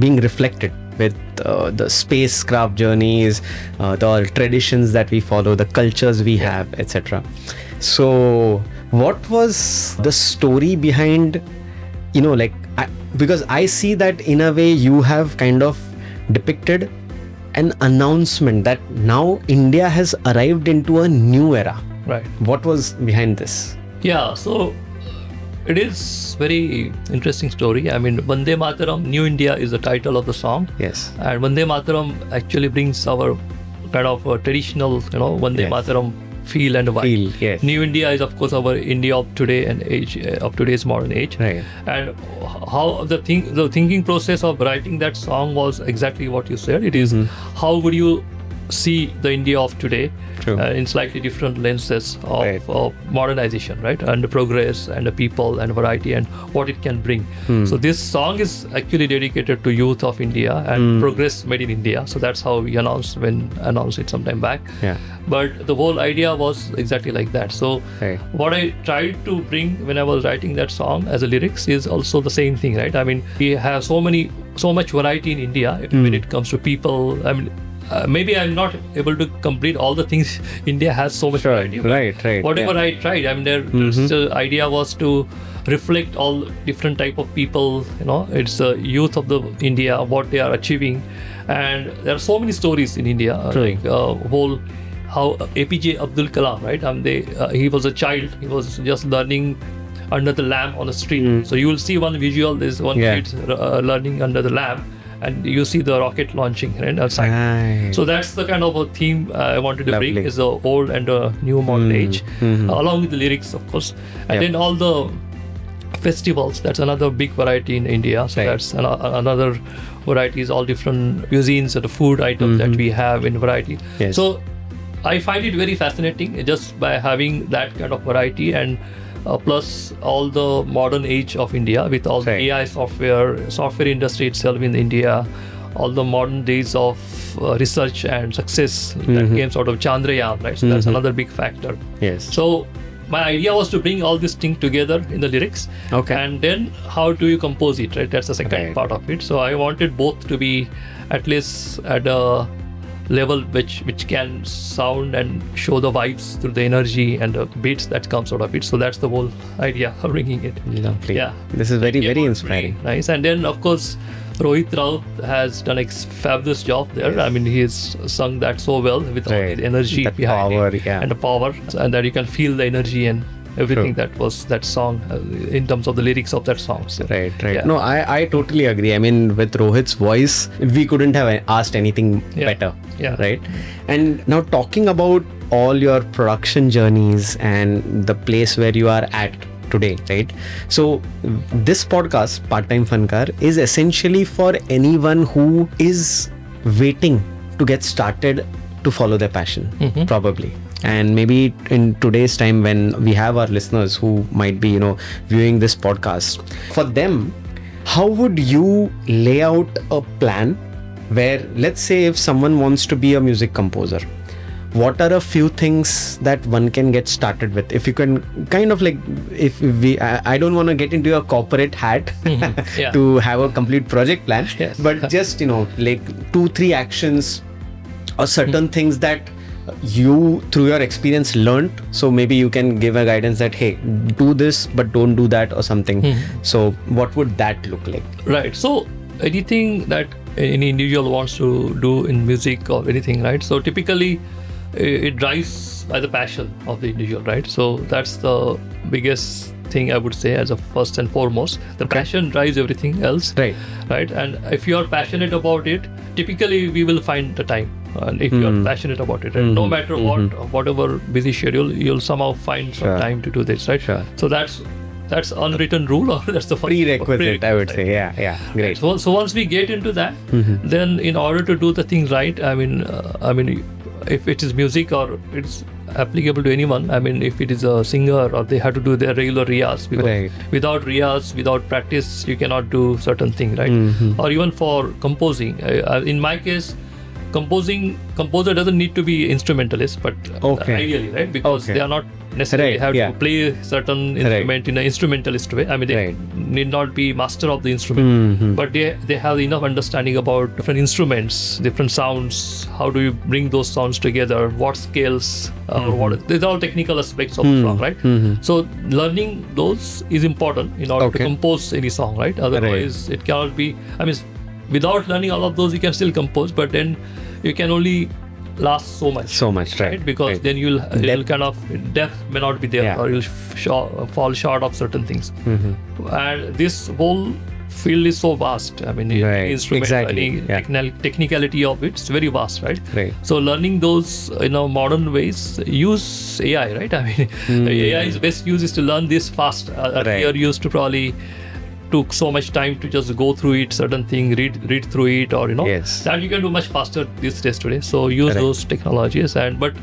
Speaker 2: being reflected with the spacecraft journeys, the traditions that we follow, the cultures we have, etc. So what was the story behind, because I see that in a way you have kind of depicted an announcement that now India has arrived into a new era.
Speaker 1: Right.
Speaker 2: What was behind this?
Speaker 1: Yeah, so it is very interesting story. I mean, Vande Mataram New India is the title of the song.
Speaker 2: Yes.
Speaker 1: And Vande Mataram actually brings our kind of traditional, Vande
Speaker 2: Yes.
Speaker 1: Mataram feel and vibe.
Speaker 2: Feel, yes.
Speaker 1: New India is of course our India of today and age of today's modern age.
Speaker 2: Right.
Speaker 1: And how the thinking process of writing that song was exactly what you said. It is how would you see the India of today
Speaker 2: True.
Speaker 1: in slightly different lenses of,
Speaker 2: Right.
Speaker 1: of modernization, right? And the progress and the people and variety and what it can bring. So this song is actually dedicated to youth of India and progress made in India. So that's how we announced it sometime back.
Speaker 2: Yeah.
Speaker 1: But the whole idea was exactly like that. So
Speaker 2: Right.
Speaker 1: what I tried to bring when I was writing that song as a lyrics is also the same thing, right? I mean, we have so much variety in India when it comes to people. I mean, maybe I'm not able to complete all the things India has so much variety. but
Speaker 2: Right.
Speaker 1: Whatever
Speaker 2: yeah.
Speaker 1: I tried, I mean, the idea was to reflect all different type of people. It's the youth of the India, what they are achieving, and there are so many stories in India. Like whole how APJ Abdul Kalam, right? He was a child. He was just learning under the lamp on the street. So you will see one visual. There's one
Speaker 2: Yeah.
Speaker 1: kid learning under the lamp. And you see the rocket launching right outside.
Speaker 2: Right.
Speaker 1: So that's the kind of a theme I wanted to bring
Speaker 2: Lovely.
Speaker 1: is the old and the new modern age, along with the lyrics, of course. And
Speaker 2: Yep.
Speaker 1: then all the festivals, that's another big variety in India. So
Speaker 2: Right.
Speaker 1: that's another varieties, all different cuisines and the food items that we have in variety.
Speaker 2: Yes.
Speaker 1: So I find it very fascinating just by having that kind of variety and plus all the modern age of India with all
Speaker 2: Right.
Speaker 1: the AI software industry itself in India, all the modern days of research and success that came out of Chandrayaan, right? So that's another big factor.
Speaker 2: Yes.
Speaker 1: So my idea was to bring all these things together in the lyrics.
Speaker 2: Okay.
Speaker 1: And then how do you compose it, right? That's the second
Speaker 2: Right.
Speaker 1: part of it. So I wanted both to be at least at a level which can sound and show the vibes through the energy and the beats that comes out of it. So that's the whole idea of bringing it.
Speaker 2: Lovely.
Speaker 1: Yeah.
Speaker 2: This is very,
Speaker 1: It
Speaker 2: very
Speaker 1: came out
Speaker 2: inspiring.
Speaker 1: really nice. And then of course Rohit Raut has done a fabulous job there. I mean, he has sung that so well with all
Speaker 2: Right.
Speaker 1: the energy
Speaker 2: That
Speaker 1: behind
Speaker 2: power,
Speaker 1: it
Speaker 2: yeah.
Speaker 1: and the power, and that you can feel the energy and everything
Speaker 2: True.
Speaker 1: that was that song in terms of the lyrics of that song. So,
Speaker 2: Right.
Speaker 1: yeah.
Speaker 2: No, I totally agree. I mean, with Rohit's voice, we couldn't have asked anything
Speaker 1: Yeah.
Speaker 2: better.
Speaker 1: Yeah.
Speaker 2: Right. And now talking about all your production journeys and the place where you are at today, right? So this podcast, Part-Time Funkar, is essentially for anyone who is waiting to get started to follow their passion, probably. And maybe in today's time when we have our listeners who might be, viewing this podcast, for them, how would you lay out a plan where, let's say, if someone wants to be a music composer, what are a few things that one can get started with? If you can kind of like, I don't want to get into your corporate hat
Speaker 1: Yeah.
Speaker 2: to have a complete project plan,
Speaker 1: Yes.
Speaker 2: but just, like 2-3 actions or certain things that you through your experience learned, so maybe you can give a guidance that, hey, do this but don't do that or something. So what would that look like?
Speaker 1: Right. So anything that any individual wants to do in music or anything, right? So typically it drives by the passion of the individual, right? So that's the biggest thing I would say as a first and foremost. The passion drives everything else.
Speaker 2: Right.
Speaker 1: Right. And if you are passionate about it, typically we will find the time. And if you are passionate about it, and no matter whatever busy schedule, you'll somehow find some
Speaker 2: Sure.
Speaker 1: time to do this, right?
Speaker 2: Sure.
Speaker 1: So that's unwritten rule, or that's the first
Speaker 2: Prerequisite, I would
Speaker 1: right?
Speaker 2: say. Yeah. Great.
Speaker 1: So once we get into that, then in order to do the things right, I mean, if it is music or it's applicable to anyone, I mean, if it is a singer or they have to do their regular riyas, because
Speaker 2: Right.
Speaker 1: without riyas, without practice, you cannot do certain things, right? Or even for composing, in my case, composer doesn't need to be instrumentalist, but
Speaker 2: Okay.
Speaker 1: ideally, right? Because
Speaker 2: Okay.
Speaker 1: they are not necessarily
Speaker 2: Right,
Speaker 1: have
Speaker 2: yeah.
Speaker 1: to play certain instrument in an instrumentalist way. I mean, they
Speaker 2: Right.
Speaker 1: need not be master of the instrument, but they have enough understanding about different instruments, different sounds. How do you bring those sounds together? What scales? Or what? These are all technical aspects of the song, right? So learning those is important in order to
Speaker 2: Okay.
Speaker 1: compose any song, right? Otherwise, it cannot be. I mean, without learning all of those, you can still compose, but then you can only last so much,
Speaker 2: right?
Speaker 1: Because
Speaker 2: Right.
Speaker 1: then you'll kind of depth may not be there,
Speaker 2: Yeah.
Speaker 1: or you'll fall short of certain things. And this whole field is so vast. I mean,
Speaker 2: Right.
Speaker 1: instrument,
Speaker 2: Exactly.
Speaker 1: any
Speaker 2: Yeah.
Speaker 1: technicality of it, it's very vast, right?
Speaker 2: Right.
Speaker 1: So learning those modern ways, use AI, right? I mean, AI's best use is to learn this fast.
Speaker 2: Right.
Speaker 1: Earlier used to probably took so much time to just go through it, certain thing, read through it, or
Speaker 2: Yes.
Speaker 1: that you can do much faster these days today. So use
Speaker 2: Correct.
Speaker 1: those technologies, but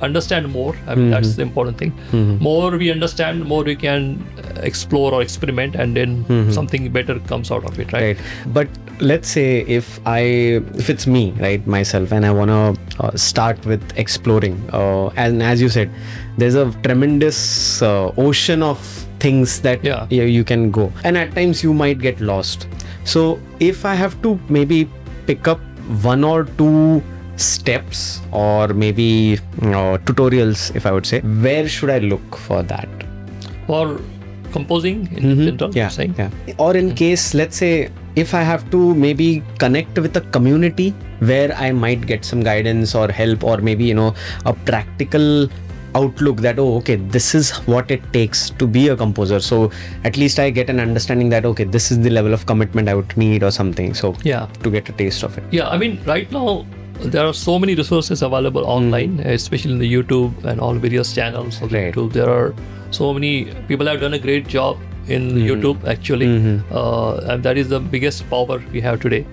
Speaker 1: understand more. I mean, that's the important thing. More we understand, more we can explore or experiment, and then something better comes out of it, right?
Speaker 2: Right. But let's say if it's me, right, myself, and I want to start with exploring, and as you said, there's a tremendous ocean of things that
Speaker 1: Yeah.
Speaker 2: you can go, and at times you might get lost. So if I have to maybe pick up one or two steps, or maybe tutorials, if I would say, where should I look for that?
Speaker 1: Or composing in general,
Speaker 2: Yeah,
Speaker 1: saying.
Speaker 2: yeah. Or in case, let's say, if I have to maybe connect with a community where I might get some guidance or help, or maybe a practical outlook that, okay, this is what it takes to be a composer. So at least I get an understanding that, okay, this is the level of commitment I would need or something. So
Speaker 1: Yeah.
Speaker 2: to get a taste of it.
Speaker 1: Yeah, I mean, right now there are so many resources available online, especially in the YouTube and all various channels of
Speaker 2: Right.
Speaker 1: YouTube. There are so many people have done a great job in YouTube actually, and that is the biggest power we have today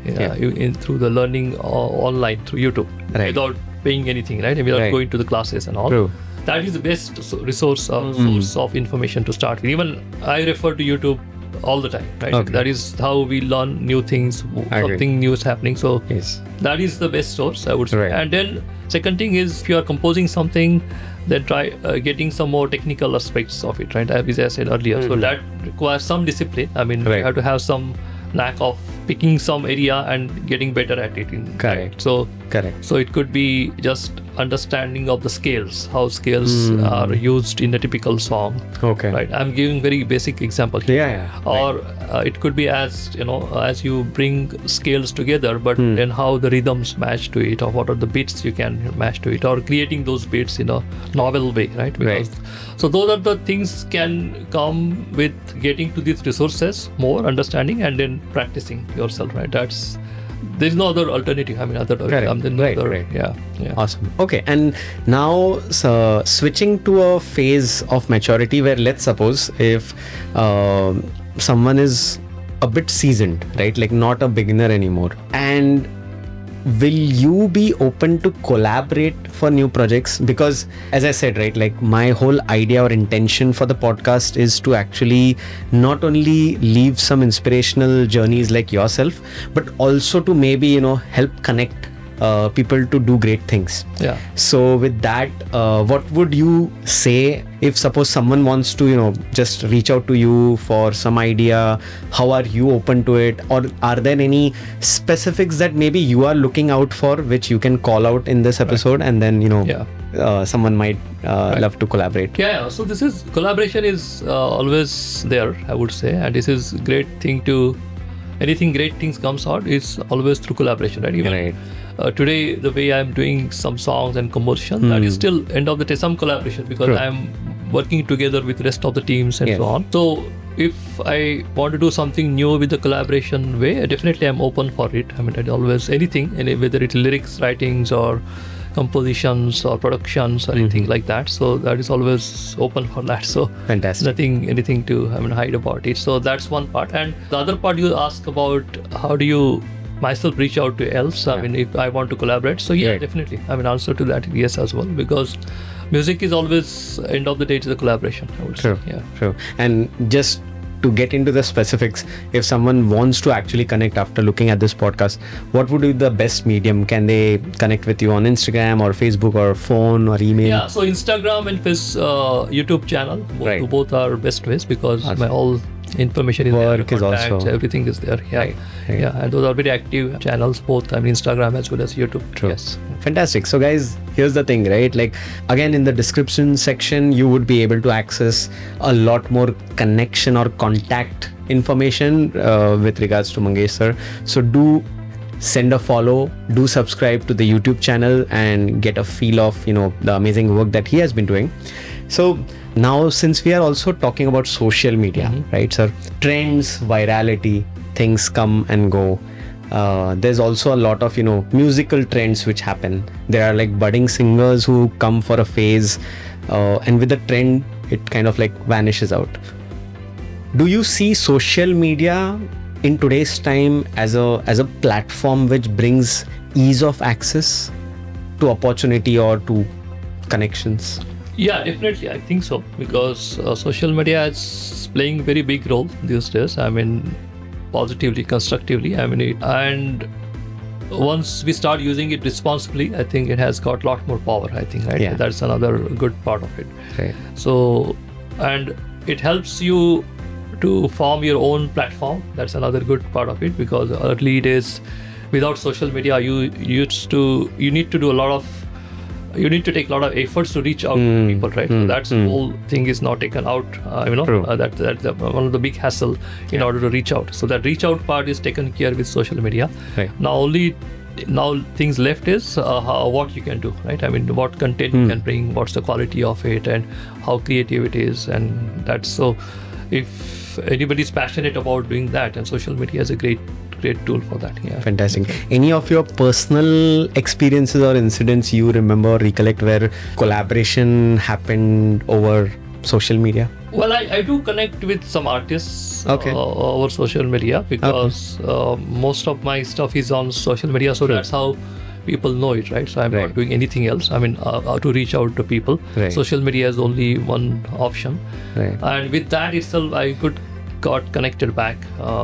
Speaker 1: through the learning online through YouTube,
Speaker 2: Right.
Speaker 1: without paying anything, right? Without
Speaker 2: Right.
Speaker 1: going to the classes and all.
Speaker 2: True.
Speaker 1: That is the best source of information to start with. Even I refer to YouTube all the time, right?
Speaker 2: Okay.
Speaker 1: That is how we learn new things.
Speaker 2: Agree.
Speaker 1: Something new is happening. So
Speaker 2: Yes.
Speaker 1: that is the best source, I would say.
Speaker 2: Right.
Speaker 1: And then second thing is, if you are composing something, then try getting some more technical aspects of it, right? As I said earlier. So that requires some discipline. I mean,
Speaker 2: Right.
Speaker 1: you have to have some knack of picking some area and getting better at it.
Speaker 2: Correct.
Speaker 1: So
Speaker 2: Correct.
Speaker 1: so it could be just understanding of the scales, how scales are used in a typical song.
Speaker 2: Okay.
Speaker 1: Right. I'm giving very basic example here.
Speaker 2: Yeah, yeah.
Speaker 1: Or it could be as as you bring scales together, but then how the rhythms match to it, or what are the beats you can match to it, or creating those beats in a novel way, right? Because, so those are the things can come with getting to these resources, more understanding, and then practicing yourself, right? There's no other alternative. I mean,
Speaker 2: Right.
Speaker 1: Yeah.
Speaker 2: Awesome. Okay, and now switching to a phase of maturity where, let's suppose, if someone is a bit seasoned, right, like not a beginner anymore, and will you be open to collaborate for new projects? Because as I said, right, like my whole idea or intention for the podcast is to actually not only leave some inspirational journeys like yourself, but also to maybe help connect people to do great things.
Speaker 1: Yeah.
Speaker 2: So with that, what would you say if suppose someone wants to just reach out to you for some idea? How are you open to it, or are there any specifics that maybe you are looking out for which you can call out in this episode, and then someone might love to collaborate?
Speaker 1: Yeah. So this is collaboration is always there, I would say, and this is great thing to anything great things comes out is always through collaboration, right? Even,
Speaker 2: Right.
Speaker 1: Today, the way I'm doing some songs and composition, that is still end of the day some collaboration, because
Speaker 2: True.
Speaker 1: I'm working together with the rest of the teams and
Speaker 2: Yes.
Speaker 1: so on. So if I want to do something new with the collaboration way, definitely I'm open for it. I mean, I always anything, whether it's lyrics, writings, or compositions or productions or anything like that. So that is always open for that. So
Speaker 2: Fantastic.
Speaker 1: anything to hide about it. So that's one part. And the other part you ask about, how do you myself reach out to else? I mean, if I want to collaborate. So yeah,
Speaker 2: Right.
Speaker 1: definitely. I mean, answer to that, yes, as well, because music is always end of the day, it's a collaboration, I would
Speaker 2: True.
Speaker 1: say. Yeah.
Speaker 2: True. And just to get into the specifics, if someone wants to actually connect after looking at this podcast, what would be the best medium? Can they connect with you on Instagram or Facebook or phone or email?
Speaker 1: Yeah, so Instagram and YouTube channel,
Speaker 2: Right.
Speaker 1: both are best ways, because
Speaker 2: Awesome.
Speaker 1: my all information is there,
Speaker 2: Work is
Speaker 1: contacts,
Speaker 2: also-
Speaker 1: everything is there. Yeah,
Speaker 2: Right, right.
Speaker 1: yeah, and those are very active channels, both Instagram as well as YouTube.
Speaker 2: True.
Speaker 1: Yes.
Speaker 2: Fantastic. So guys, here's the thing, right? Like again, in the description section, you would be able to access a lot more connection or contact information with regards to Mangesh sir. So do send a follow, do subscribe to the YouTube channel and get a feel of, the amazing work that he has been doing. So now, since we are also talking about social media, right, sir? Trends, virality, things come and go. There's also a lot of, musical trends which happen. There are like budding singers who come for a phase, and with the trend, it kind of like vanishes out. Do you see social media in today's time as a platform which brings ease of access to opportunity or to connections?
Speaker 1: Yeah, definitely. I think so, because social media is playing very big role these days. I mean, positively, constructively. I mean, and once we start using it responsibly, I think it has got a lot more power. I think, right?
Speaker 2: Yeah.
Speaker 1: That's another good part of it.
Speaker 2: Right.
Speaker 1: So, and it helps you to form your own platform. That's another good part of it, because early days, without social media, you need to take a lot of efforts to reach out to people, right? So that's the whole thing is not taken out. That's one of the big hassle in order to reach out. So that reach out part is taken care with social media.
Speaker 2: Right.
Speaker 1: Now things left is what you can do, right? I mean, what content you can bring, what's the quality of it, and how creative it is, and that's so. If anybody's passionate about doing that, and social media is a great tool for that. Yeah.
Speaker 2: Fantastic. Any of your personal experiences or incidents you remember, recollect, where collaboration happened over social media?
Speaker 1: Well, I do connect with some artists over social media, because most of my stuff is on social media, so that's how people know it, right? So I'm not doing anything else. I mean, to reach out to people.
Speaker 2: Right.
Speaker 1: Social media is only one option.
Speaker 2: Right.
Speaker 1: And with that itself, I got connected back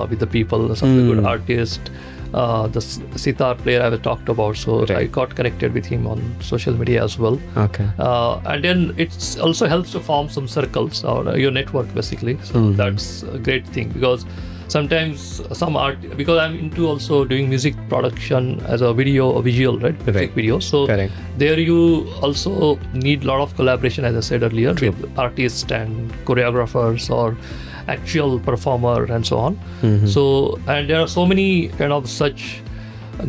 Speaker 1: with the people, some of the good artists, the sitar player I talked about. So I got connected with him on social media as well.
Speaker 2: Okay.
Speaker 1: And then it also helps to form some circles or your network, basically. So that's a great thing, because sometimes because I'm into also doing music production as a visual, right? Music video. So there you also need a lot of collaboration, as I said earlier, with artists and choreographers or actual performer and so on. So, and there are so many kind of such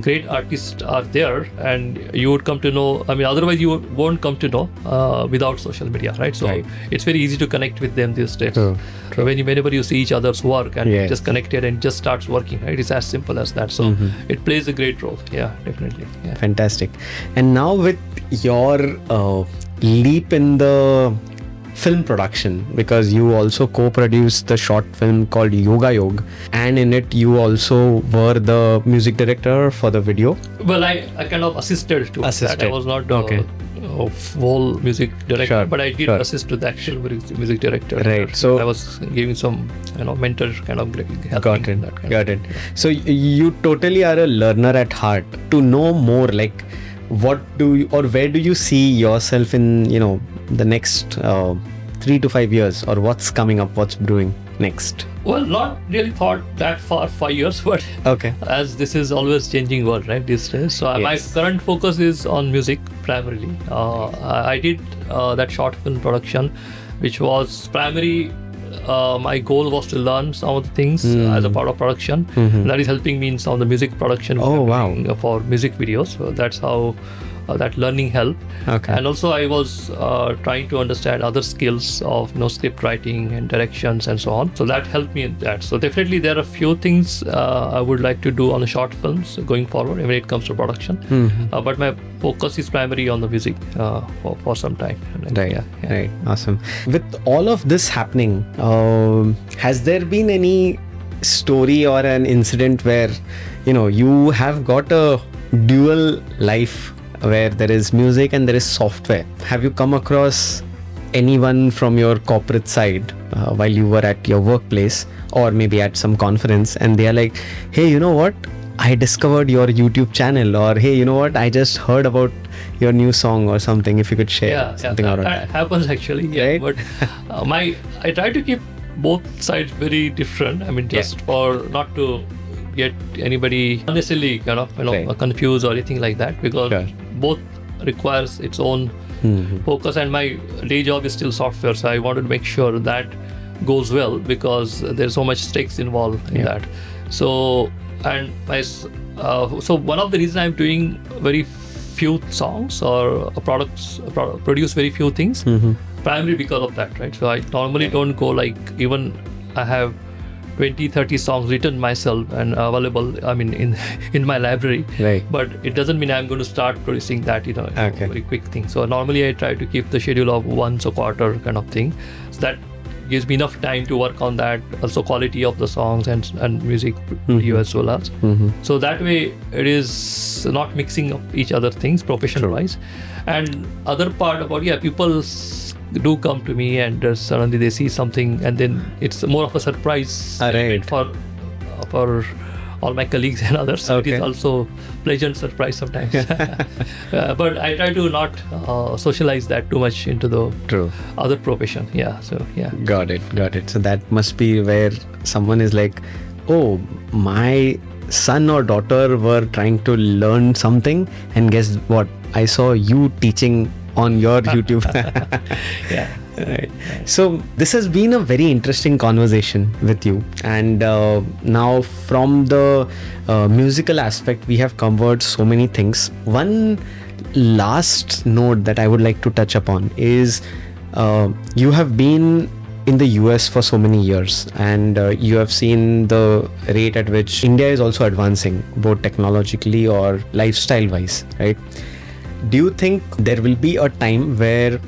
Speaker 1: great artists are there, and you would come to know, I mean, otherwise you won't come to know without social media, right? So it's very easy to connect with them these days. Whenever you see each other's work and just connected and just starts working, right? It's as simple as that. So it plays a great role. Yeah, definitely. Yeah.
Speaker 2: Fantastic. And now with your leap in the film production, because you also co-produced the short film called Yoga Yog, and in it you also were the music director for the video.
Speaker 1: Well, I kind of assisted to that. I was not whole music director, but I did assist to the actual music director.
Speaker 2: Right. So
Speaker 1: I was giving some mentor kind of help.
Speaker 2: Got it. So you totally are a learner at heart. To know more, like where do you see yourself in the next 3 to 5 years, or what's coming up, what's brewing next?
Speaker 1: Well, not really thought that far, 5 years, but as this is always changing world, right, these days. So my current focus is on music primarily. I did that short film production, which was primary. My goal was to learn some of the things as a part of production. That is helping me in some of the music production for music videos. So that's how that learning helped. And also I was trying to understand other skills of script writing and directions and so on. So that helped me in that. So definitely there are a few things I would like to do on the short films going forward when it comes to production. But my focus is primarily on the music for some time.
Speaker 2: Right. Awesome. With all of this happening, has there been any story or an incident where you have got a dual life, where there is music and there is software? Have you come across anyone from your corporate side while you were at your workplace or maybe at some conference, and they are like, hey, you know what, I discovered your YouTube channel, or hey, you know what, I just heard about your new song or something, if you could share something around
Speaker 1: that happens actually,
Speaker 2: right?
Speaker 1: But I try to keep both sides very different. I mean, just for not to get anybody unnecessarily kind of confused or anything like that, because both requires its own focus, and my day job is still software, so I wanted to make sure that goes well, because there's so much stakes involved in that. So and so one of the reasons I'm doing very few songs or produce very few things, primarily because of that, right? So I normally don't go like, even I have 20-30 songs written myself and available, I mean, in my library.
Speaker 2: Right.
Speaker 1: But it doesn't mean I'm going to start producing that, very quick thing. So normally I try to keep the schedule of once a quarter kind of thing. So that gives me enough time to work on that. Also quality of the songs and music review as well as. So that way it is not mixing up each other things professional wise. And other part about, people do come to me and suddenly they see something, and then it's more of a surprise for all my colleagues and others. It is also pleasant surprise sometimes. But I try to not socialize that too much into the other profession.
Speaker 2: Got it. So that must be where someone is like, oh, my son or daughter were trying to learn something, and guess what? I saw you teaching on your YouTube. Right. So this has been a very interesting conversation with you, and now from the musical aspect we have covered so many things. One last note that I would like to touch upon is you have been in the US for so many years, and you have seen the rate at which India is also advancing, both technologically or lifestyle wise, right? Do you think there will be a time where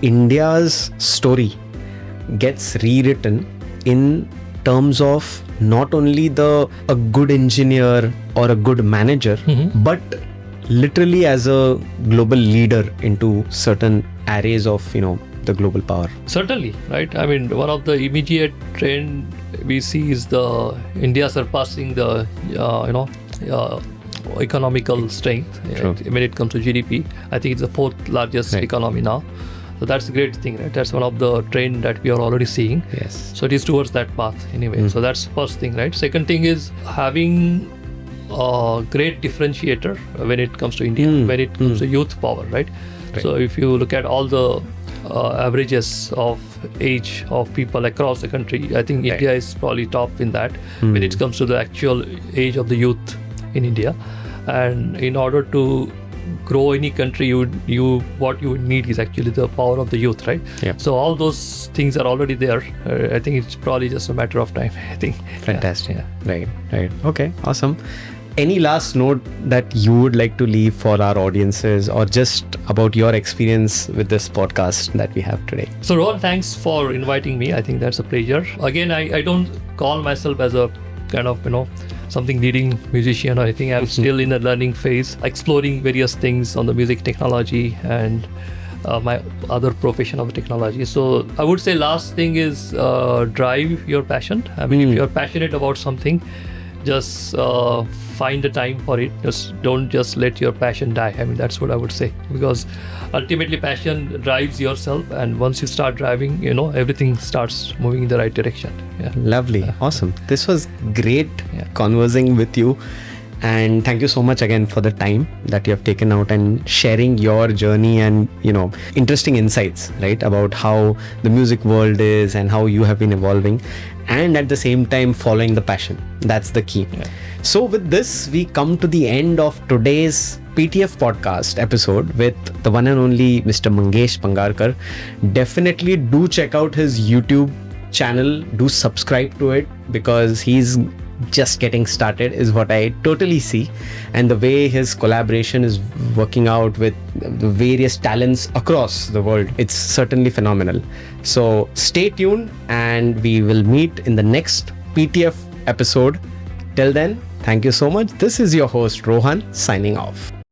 Speaker 2: India's story gets rewritten in terms of not only a good engineer or a good manager, but literally as a global leader into certain areas of the global power?
Speaker 1: Certainly, right? I mean, one of the immediate trend we see is the India surpassing the economical strength when it comes to GDP. I think it's the fourth largest economy now. So that's a great thing, right? That's one of the trend that we are already seeing.
Speaker 2: Yes.
Speaker 1: So it is towards that path anyway. So that's first thing, right? Second thing is having a great differentiator when it comes to India, when it comes to youth power, right? So if you look at all the averages of age of people across the country, I think India is probably top in that when it comes to the actual age of the youth in India. And in order to grow any country, what you need is actually the power of the youth, right? So all those things are already there. I think it's probably just a matter of time, I think.
Speaker 2: Fantastic. Right. Okay, awesome. Any last note that you would like to leave for our audiences, or just about your experience with this podcast that we have today?
Speaker 1: So Rohan, thanks for inviting me. I think that's a pleasure. Again, I don't call myself as a kind of something leading musician or anything. I'm still in a learning phase, exploring various things on the music technology and my other profession of technology. So I would say last thing is drive your passion. I mean, if you're passionate about something, just find the time for it. Just don't let your passion die. I mean, that's what I would say, because ultimately passion drives yourself, and once you start driving, everything starts moving in the right direction.
Speaker 2: Lovely. Awesome. This was great conversing with you, and thank you so much again for the time that you have taken out and sharing your journey and interesting insights, right, about how the music world is and how you have been evolving, and at the same time following the passion. That's the key. So with this, we come to the end of today's PTF podcast episode with the one and only Mr. Mangesh Pangarkar. Definitely do check out his YouTube channel. Do subscribe to it, because he's just getting started is what I totally see, and the way his collaboration is working out with the various talents across the world, it's certainly phenomenal. So stay tuned, and we will meet in the next PTF episode. Till then, thank you so much. This is your host Rohan, signing off.